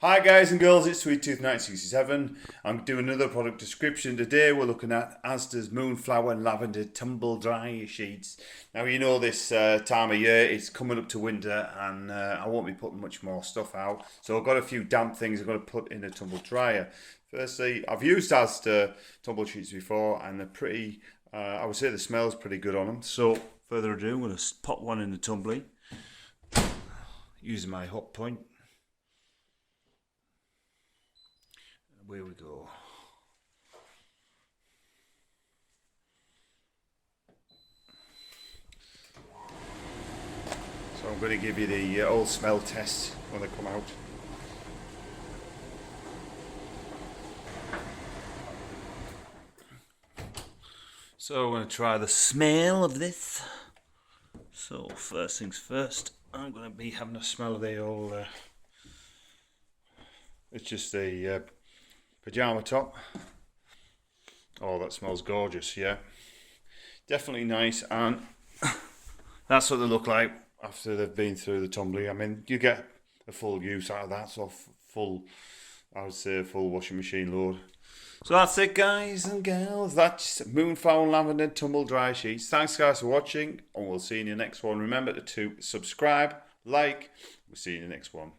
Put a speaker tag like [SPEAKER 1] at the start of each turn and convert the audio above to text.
[SPEAKER 1] Hi guys and girls, it's Sweet Tooth 1967. I'm doing another product description. Today we're looking at Asda's Moonflower and Lavender Tumble Dry Sheets. Now you know this time of year, it's coming up to winter and I won't be putting much more stuff out. So I've got a few damp things I've got to put in a tumble dryer. Firstly, I've used Asda tumble sheets before and they're pretty, I would say the smell's pretty good on them. So further ado, I'm going to pop one in the tumbler using my hot point. Where we go. So I'm going to give you the old smell test when they come out. So I'm going to try the smell of this. So first things first, I'm going to be having a smell of the old, it's just the pajama top. Oh, that smells gorgeous, yeah. Definitely nice, and that's what they look like after they've been through the tumbler. I mean, you get a full use out of that, so full, I would say a full washing machine load. So that's it, guys and girls. That's Moonflower Lavender Tumble Dry Sheets. Thanks, guys, for watching, and we'll see you in the next one. Remember to subscribe, like. We'll see you in the next one.